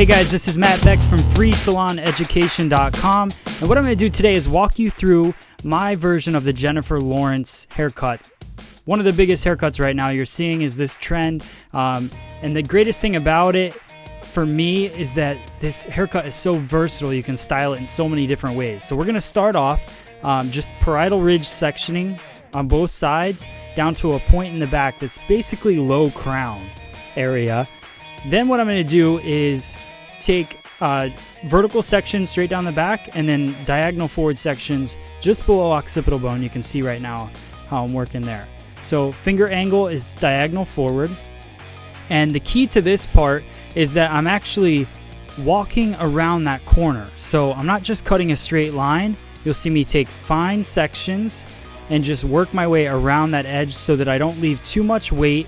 Hey guys, this is Matt Beck from freesaloneducation.com, and what I'm going to do today is walk you through my version of the Jennifer Lawrence haircut. One of the biggest haircuts right now you're seeing is this trend, and the greatest thing about it for me is that this haircut is so versatile. You can style it in so many different ways. So we're going to start off just parietal ridge sectioning on both sides down to a point in the back that's basically low crown area. Then what I'm going to do is take vertical sections straight down the back and then diagonal forward sections just below occipital bone. You can see right now how I'm working there. So finger angle is diagonal forward. And the key to this part is that I'm actually walking around that corner. So I'm not just cutting a straight line. You'll see me take fine sections and just work my way around that edge so that I don't leave too much weight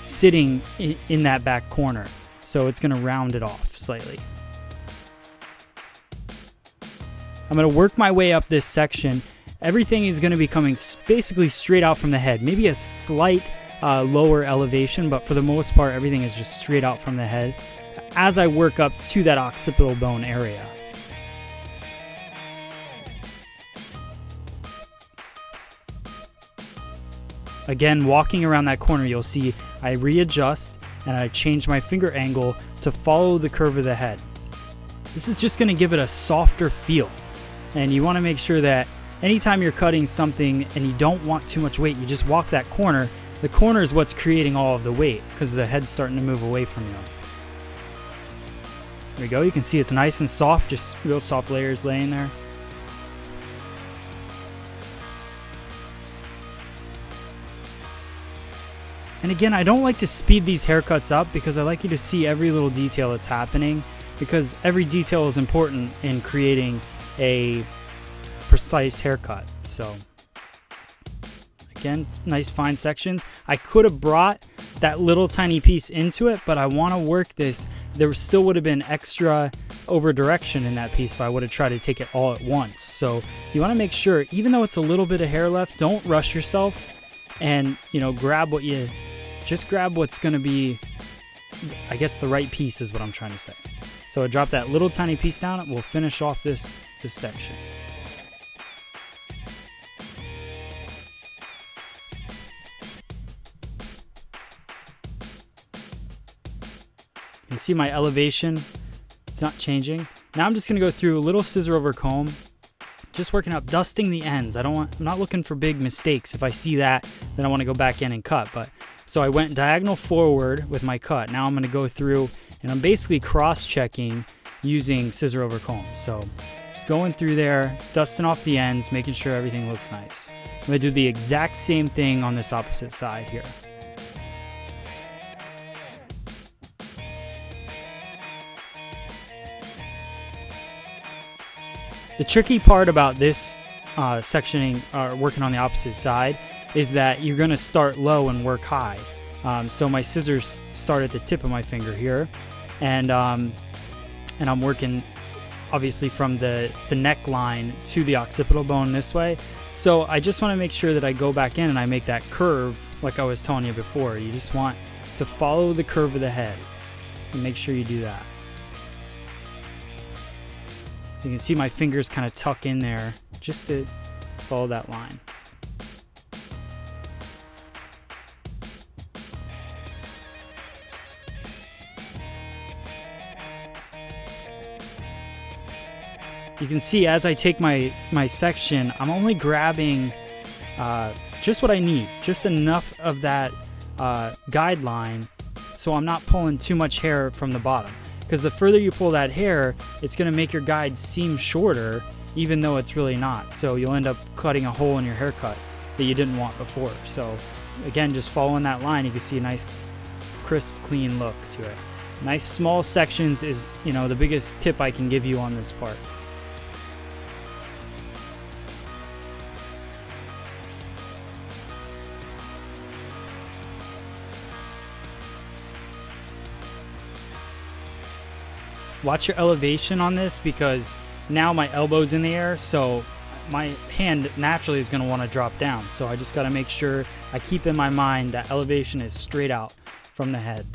sitting in that back corner. So it's going to round it off slightly. I'm going to work my way up this section. Everything is going to be coming basically straight out from the head. Maybe a slight lower elevation, but for the most part, everything is just straight out from the head as I work up to that occipital bone area. Again, walking around that corner, you'll see I readjust and I change my finger angle to follow the curve of the head. This is just going to give it a softer feel. And you want to make sure that anytime you're cutting something and you don't want too much weight, you just walk that corner. The corner is what's creating all of the weight because the head's starting to move away from you. There we go. You can see it's nice and soft, just real soft layers laying there. And again, I don't like to speed these haircuts up because I like you to see every little detail that's happening, because every detail is important in creating a precise haircut. So again, nice fine sections. I could have brought that little tiny piece into it, but I want to work this. There still would have been extra over direction in that piece if I would have tried to take it all at once. So you want to make sure, even though it's a little bit of hair left, don't rush yourself and, grab what's going to be, I guess, the right piece is what I'm trying to say. So I drop that little tiny piece down. We'll finish off this section. You can see my elevation. It's not changing. Now I'm just going to go through a little scissor over comb, just working up, dusting the ends. I'm not looking for big mistakes. If I see that, then I want to go back in and cut. So I went diagonal forward with my cut. Now I'm going to go through and I'm basically cross-checking using scissor over comb. So just going through there, dusting off the ends, making sure everything looks nice. I'm going to do the exact same thing on this opposite side here. The tricky part about this sectioning, or working on the opposite side, is that you're going to start low and work high. So my scissors start at the tip of my finger here, and I'm working obviously from the neckline to the occipital bone this way. So I just want to make sure that I go back in and I make that curve like I was telling you before. You just want to follow the curve of the head and make sure you do that. You can see my fingers kind of tuck in there just to follow that line. You can see as I take my section, I'm only grabbing just what I need, just enough of that guideline so I'm not pulling too much hair from the bottom. Because the further you pull that hair, it's going to make your guide seem shorter, even though it's really not. So you'll end up cutting a hole in your haircut that you didn't want before. So again, just following that line, you can see a nice, crisp, clean look to it. Nice small sections is, the biggest tip I can give you on this part. Watch your elevation on this, because now my elbow's in the air, so my hand naturally is going to want to drop down. So I just got to make sure I keep in my mind that elevation is straight out from the head.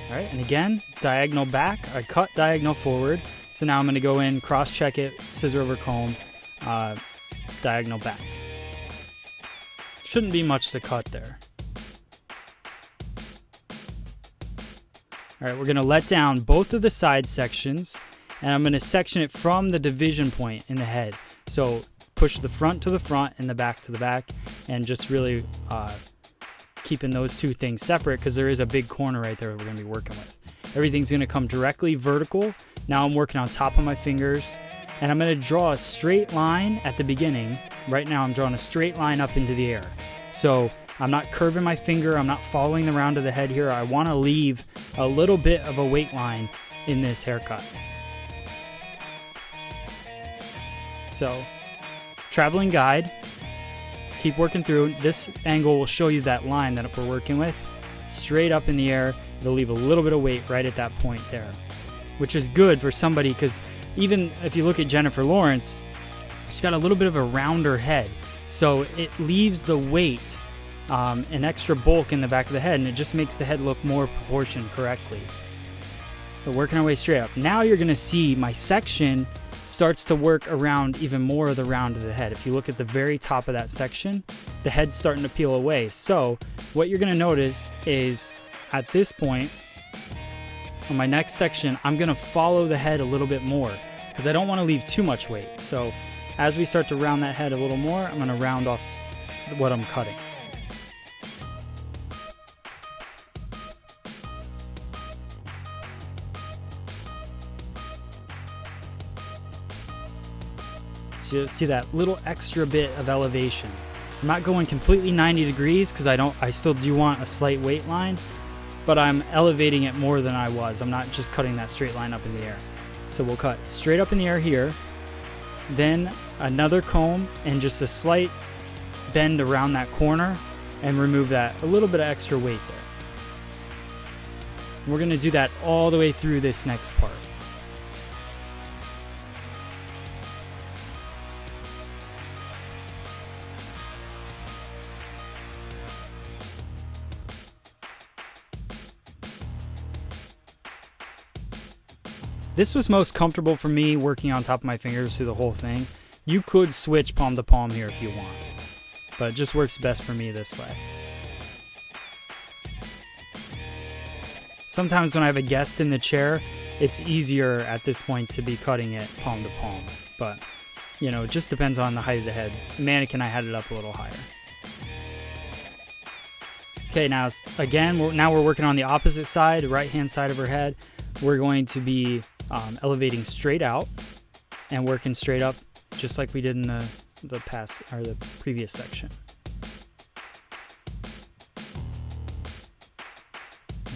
All right, and again, diagonal back. I cut diagonal forward. So now I'm going to go in, cross-check it, scissor over comb, diagonal back. Shouldn't be much to cut there. All right, we're going to let down both of the side sections, and I'm going to section it from the division point in the head. So push the front to the front and the back to the back, and just really keeping those two things separate because there is a big corner right there we're going to be working with. Everything's going to come directly vertical. Now I'm working on top of my fingers, and I'm going to draw a straight line at the beginning. Right now I'm drawing a straight line up into the air. So I'm not curving my finger. I'm not following the round of the head here. I want to leave a little bit of a weight line in this haircut. So, traveling guide. Keep working through. This angle will show you that line that we're working with. Straight up in the air. It'll leave a little bit of weight right at that point there, which is good for somebody because even if you look at Jennifer Lawrence, she's got a little bit of a rounder head. So it leaves the weight, an extra bulk in the back of the head, and it just makes the head look more proportioned correctly. So working our way straight up. Now you're going to see my section starts to work around even more of the round of the head. If you look at the very top of that section, the head's starting to peel away. So what you're going to notice is at this point, on my next section, I'm going to follow the head a little bit more because I don't want to leave too much weight. So as we start to round that head a little more, I'm going to round off what I'm cutting. So you'll see that little extra bit of elevation. I'm not going completely 90 degrees because I still do want a slight weight line, but I'm elevating it more than I was. I'm not just cutting that straight line up in the air. So we'll cut straight up in the air here, then another comb and just a slight bend around that corner and remove that a little bit of extra weight there. And we're going to do that all the way through this next part. This was most comfortable for me working on top of my fingers through the whole thing. You could switch palm to palm here if you want, but it just works best for me this way. Sometimes when I have a guest in the chair, it's easier at this point to be cutting it palm to palm, but you know, it just depends on the height of the head. The mannequin, I had it up a little higher. Okay, now again, we're working on the opposite side, the right-hand side of her head. We're going to be elevating straight out and working straight up just like we did in the previous section.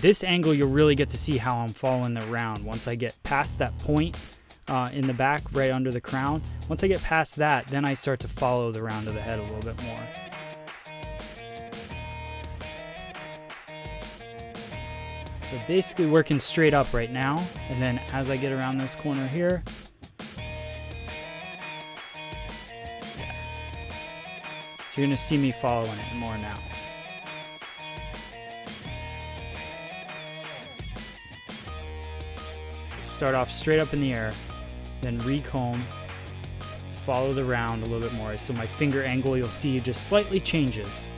This angle you'll really get to see how I'm following the round once I get past that point in the back right under the crown. Once I get past that, then I start to follow the round of the head a little bit more. So basically working straight up right now, and then as I get around this corner here, so you're going to see me following it more now. Start off straight up in the air, then recomb, follow the round a little bit more. So my finger angle, you'll see, just slightly changes.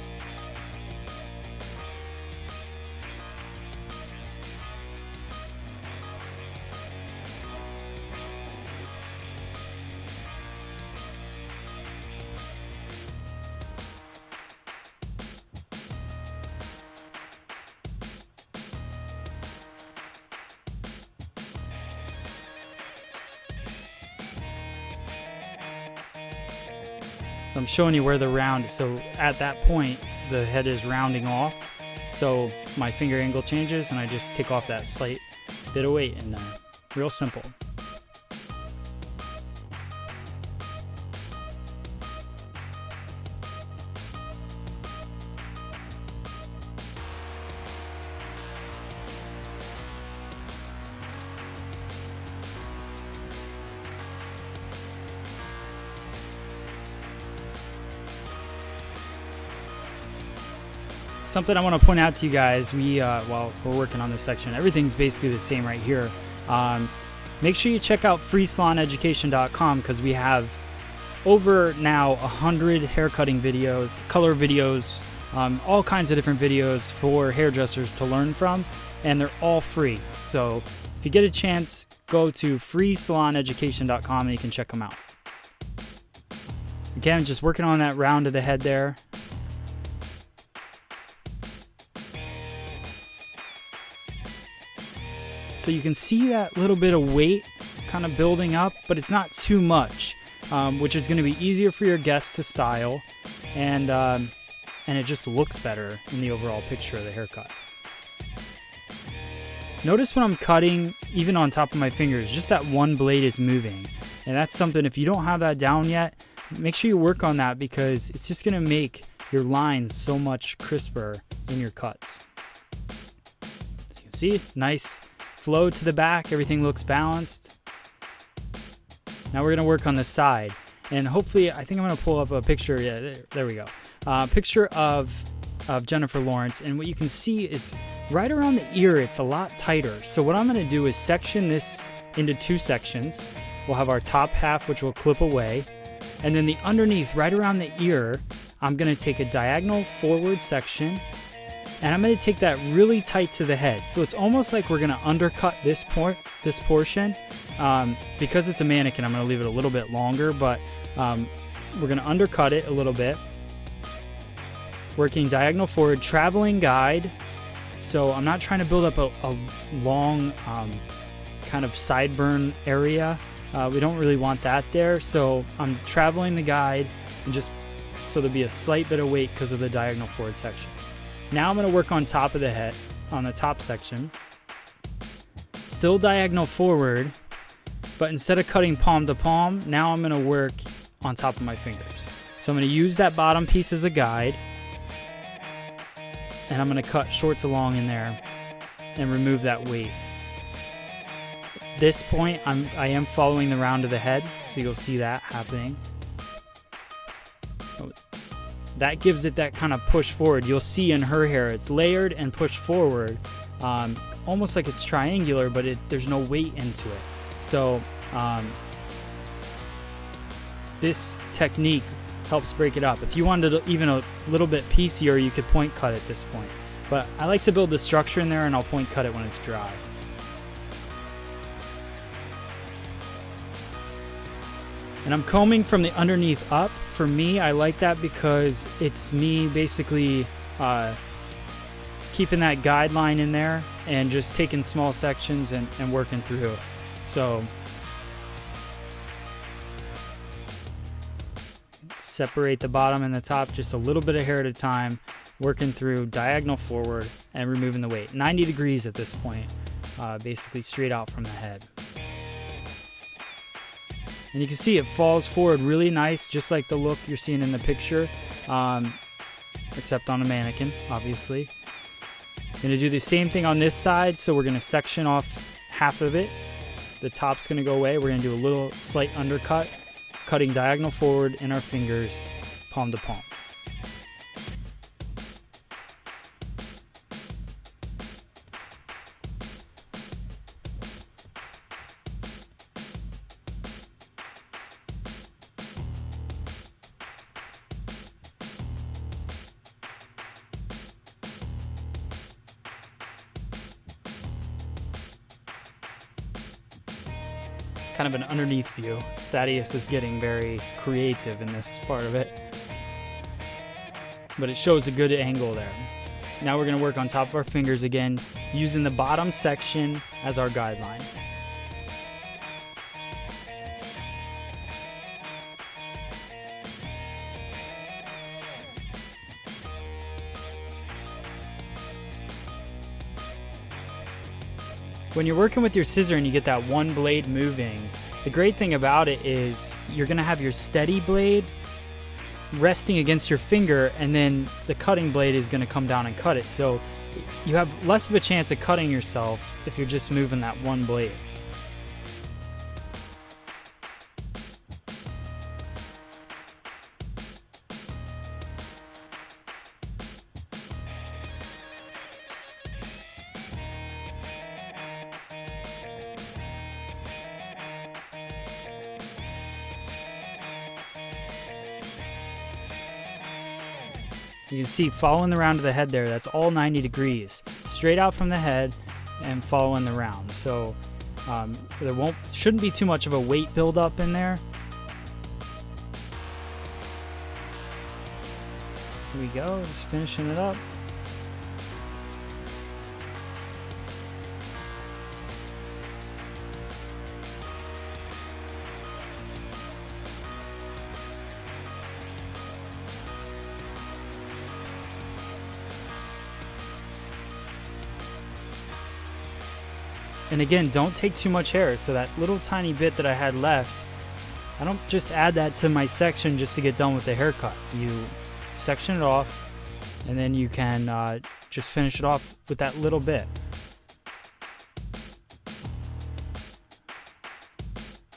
I'm showing you where the round is. So at that point, the head is rounding off. So my finger angle changes and I just take off that slight bit of weight in there. Real simple. something I want to point out to you guys, while we're working on this section, everything's basically the same right here. Make sure you check out freesaloneducation.com because we have over now 100 haircutting videos, color videos, all kinds of different videos for hairdressers to learn from, and they're all free. So if you get a chance, go to freesaloneducation.com and you can check them out. Again, just working on that round of the head there. So you can see that little bit of weight kind of building up, but it's not too much, which is going to be easier for your guests to style, and it just looks better in the overall picture of the haircut. Notice when I'm cutting, even on top of my fingers, just that one blade is moving. And that's something, if you don't have that down yet, make sure you work on that because it's just going to make your lines so much crisper in your cuts. As you can see, nice flow to the back, everything looks balanced. Now we're going to work on the side, and hopefully, I think I'm going to pull up a picture. Yeah, there we go. Picture of Jennifer Lawrence, and what you can see is right around the ear, it's a lot tighter. So what I'm going to do is section this into two sections. We'll have our top half, which will clip away, and then the underneath, right around the ear, I'm going to take a diagonal forward section, and I'm going to take that really tight to the head. So it's almost like we're going to undercut this portion. Because it's a mannequin, I'm going to leave it a little bit longer, but we're going to undercut it a little bit. Working diagonal forward, traveling guide. So I'm not trying to build up a long kind of sideburn area. We don't really want that there. So I'm traveling the guide, and just so there'll be a slight bit of weight because of the diagonal forward section. Now I'm going to work on top of the head, on the top section. Still diagonal forward, but instead of cutting palm to palm, now I'm going to work on top of my fingers. So I'm going to use that bottom piece as a guide, and I'm going to cut shorts along in there and remove that weight. At this point, I am following the round of the head, so you'll see that happening. That gives it that kind of push forward. You'll see in her hair, it's layered and pushed forward, almost like it's triangular, but there's no weight into it. So this technique helps break it up. If you wanted it even a little bit piecier, you could point cut at this point. But I like to build the structure in there, and I'll point cut it when it's dry. And I'm combing from the underneath up. For me, I like that because it's me basically keeping that guideline in there and just taking small sections and working through. So separate the bottom and the top just a little bit of hair at a time, working through diagonal forward and removing the weight. 90 degrees at this point, basically straight out from the head. And you can see it falls forward really nice, just like the look you're seeing in the picture, except on a mannequin, obviously. Going to do the same thing on this side, so we're going to section off half of it. The top's going to go away. We're going to do a little slight undercut, cutting diagonal forward in our fingers, palm to palm. Kind of an underneath view. Thaddeus is getting very creative in this part of it, but it shows a good angle there. Now we're going to work on top of our fingers again, using the bottom section as our guideline. When you're working with your scissor and you get that one blade moving, the great thing about it is you're going to have your steady blade resting against your finger, and then the cutting blade is going to come down and cut it. So you have less of a chance of cutting yourself if you're just moving that one blade. You can see following the round of the head there, that's all 90 degrees. Straight out from the head and following the round. So there shouldn't be too much of a weight buildup in there. Here we go, just finishing it up. And again, don't take too much hair. So that little tiny bit that I had left, I don't just add that to my section just to get done with the haircut. You section it off, and then you can just finish it off with that little bit.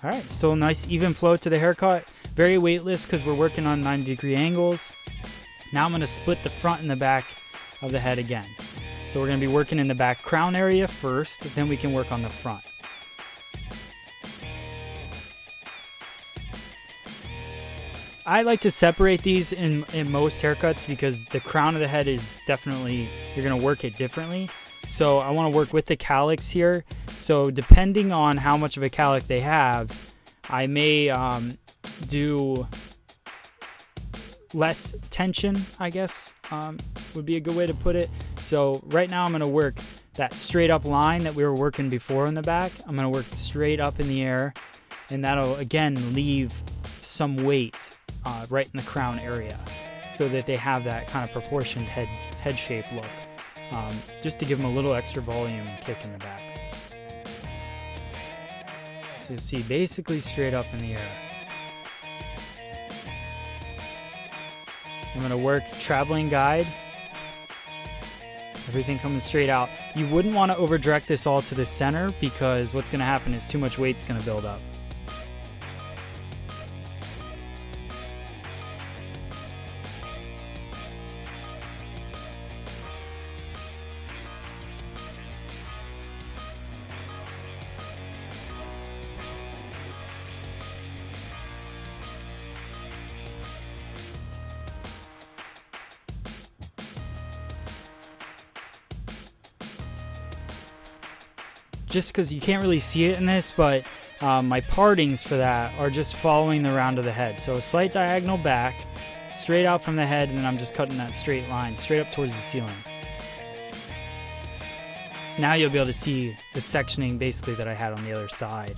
All right, still a nice even flow to the haircut. Very weightless because we're working on 90-degree angles. Now I'm going to split the front and the back of the head again. So we're going to be working in the back crown area first, then we can work on the front. I like to separate these in most haircuts because the crown of the head is definitely, you're going to work it differently. So I want to work with the calyx here. So depending on how much of a calyx they have, I may do less tension, I guess, would be a good way to put it. So right now I'm going to work that straight up line that we were working before in the back. I'm going to work straight up in the air, and that'll again leave some weight right in the crown area so that they have that kind of proportioned head shape look, just to give them a little extra volume and kick in the back. So you see basically straight up in the air. I'm going to work traveling guide. Everything coming straight out. You wouldn't want to over direct this all to the center because what's going to happen is too much weight's going to build up. Just because you can't really see it in this, but my partings for that are just following the round of the head. So a slight diagonal back, straight out from the head, and then I'm just cutting that straight line, straight up towards the ceiling. Now you'll be able to see the sectioning basically that I had on the other side.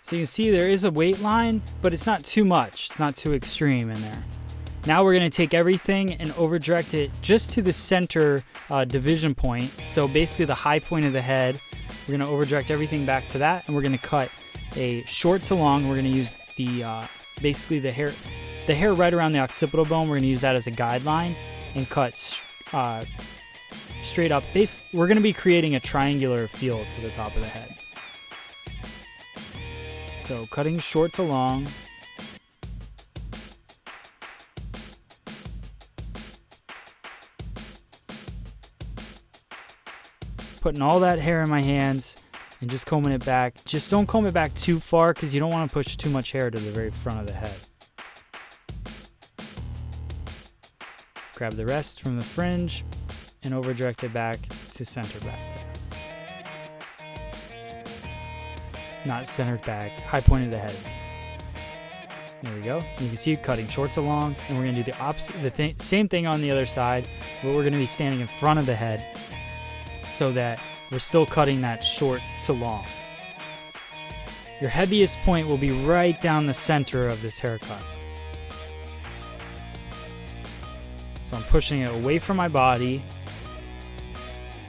So you can see there is a weight line, but it's not too much. It's not too extreme in there. Now we're going to take everything and over direct it just to the center division point. So basically the high point of the head. We're going to over direct everything back to that, and we're going to cut a short to long. We're going to use the basically the hair right around the occipital bone. We're going to use that as a guideline and cut straight up. We're going to be creating a triangular feel to the top of the head. So cutting short to long. Putting all that hair in my hands and just combing it back. Just don't comb it back too far because you don't want to push too much hair to the very front of the head. Grab the rest from the fringe and over direct it back to center back there. Not centered back, high point of the head. There we go. You can see cutting short to long, and we're going to do the opposite, same thing on the other side, but we're going to be standing in front of the head so that we're still cutting that short to long. Your heaviest point will be right down the center of this haircut. So So I'm pushing it away from my body,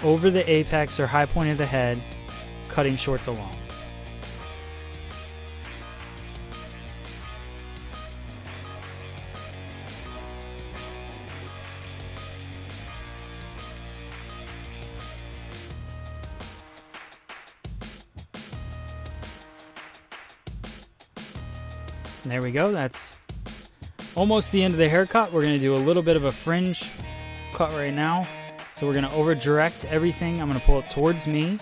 over the apex or high point of the head, cutting shorts along. And there we go. That's almost the end of the haircut. We're going to do a little bit of a fringe cut right now. So we're going to over direct everything. I'm going to pull it towards me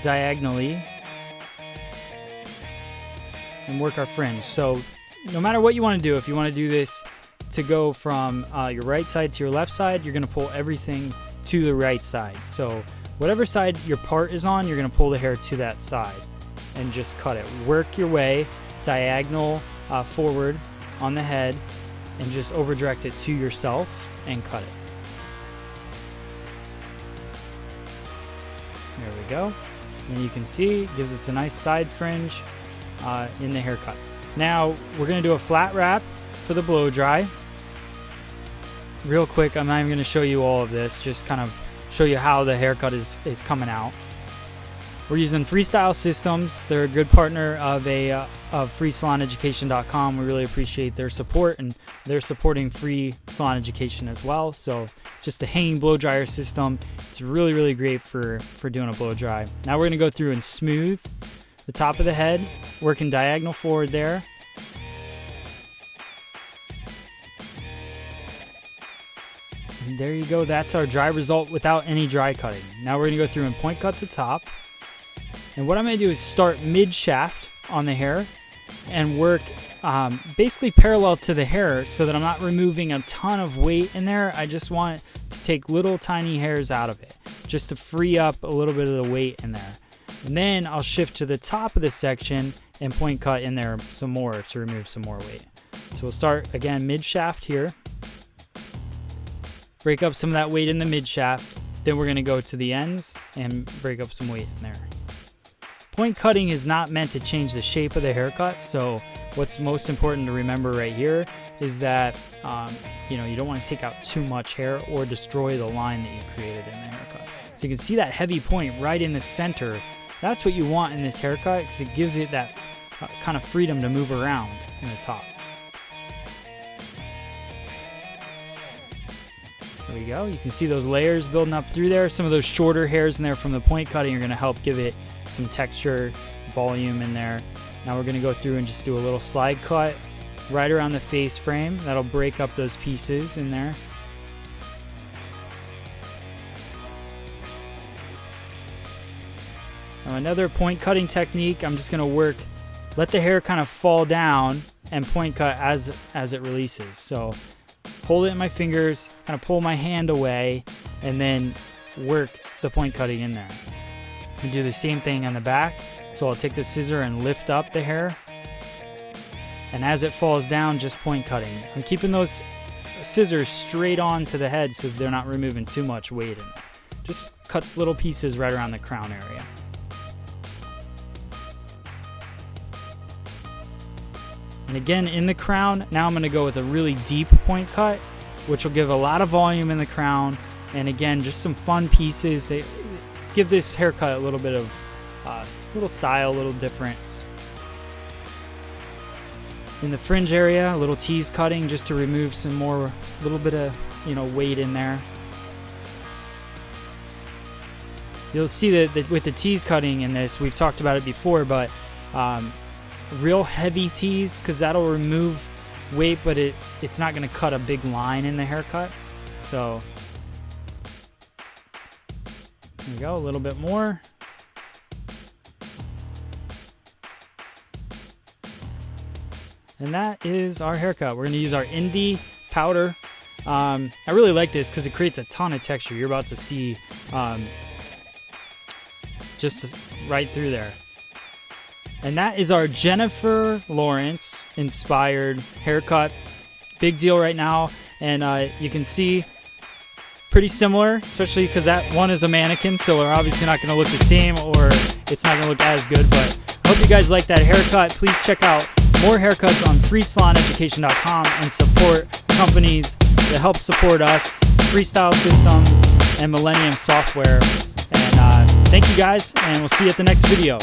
diagonally and work our fringe. So no matter what you want to do, if you want to do this to go from your right side to your left side, you're going to pull everything to the right side. So whatever side your part is on, you're going to pull the hair to that side and just cut it. Work your way diagonal forward on the head and just over direct it to yourself and cut it. There we go. And you can see it gives us a nice side fringe in the haircut. Now we're going to do a flat wrap for the blow dry. Real quick, I'm not even going to show you all of this, just kind of show you how the haircut is coming out. We're using Freestyle Systems. They're a good partner of freesaloneducation.com. We really appreciate their support, and they're supporting free salon education as well. So it's just a hanging blow dryer system. It's really, really great for doing a blow dry. Now we're going to go through and smooth the top of the head, working diagonal forward there. And there you go. That's our dry result without any dry cutting. Now we're going to go through and point cut the top. And what I'm going to do is start mid-shaft on the hair and work basically parallel to the hair so that I'm not removing a ton of weight in there. I just want to take little tiny hairs out of it just to free up a little bit of the weight in there. And then I'll shift to the top of the section and point cut in there some more to remove some more weight. So we'll start again mid-shaft here. Break up some of that weight in the mid-shaft. Then we're going to go to the ends and break up some weight in there. Point cutting is not meant to change the shape of the haircut, so what's most important to remember right here is that you don't want to take out too much hair or destroy the line that you created in the haircut. So you can see that heavy point right in the center. That's what you want in this haircut because it gives it that kind of freedom to move around in the top. There we go. You can see those layers building up through there. Some of those shorter hairs in there from the point cutting are going to help give it some texture, volume in there. Now we're going to go through and just do a little slide cut right around the face frame. That'll break up those pieces in there. Now another point cutting technique, I'm just going to let the hair kind of fall down and point cut as it releases. So hold it in my fingers, kind of pull my hand away, and then work the point cutting in there. And do the same thing on the back. So I'll take the scissor and lift up the hair. And as it falls down, just point cutting. I'm keeping those scissors straight on to the head so they're not removing too much weight in there. Just cuts little pieces right around the crown area. And again, in the crown, now I'm going to go with a really deep point cut, which will give a lot of volume in the crown. And again, just some fun pieces. They give this haircut a little bit of little style, a little difference. In the fringe area, a little tease cutting just to remove some more, little bit of weight in there. You'll see that with the tease cutting in this, we've talked about it before, but real heavy tease, because that'll remove weight, but it's not going to cut a big line in the haircut. So there we go, a little bit more. And that is our haircut. We're going to use our Indie powder. I really like this because it creates a ton of texture. You're about to see just right through there. And that is our Jennifer Lawrence inspired haircut. Big deal right now. And you can see pretty similar, especially because that one is a mannequin, so we're obviously not going to look the same, or it's not going to look as good. But I hope you guys like that haircut. Please check out more haircuts on freesaloneducation.com and support companies that helps support us, Freestyle Systems, and Millennium Software. And thank you guys, and we'll see you at the next video.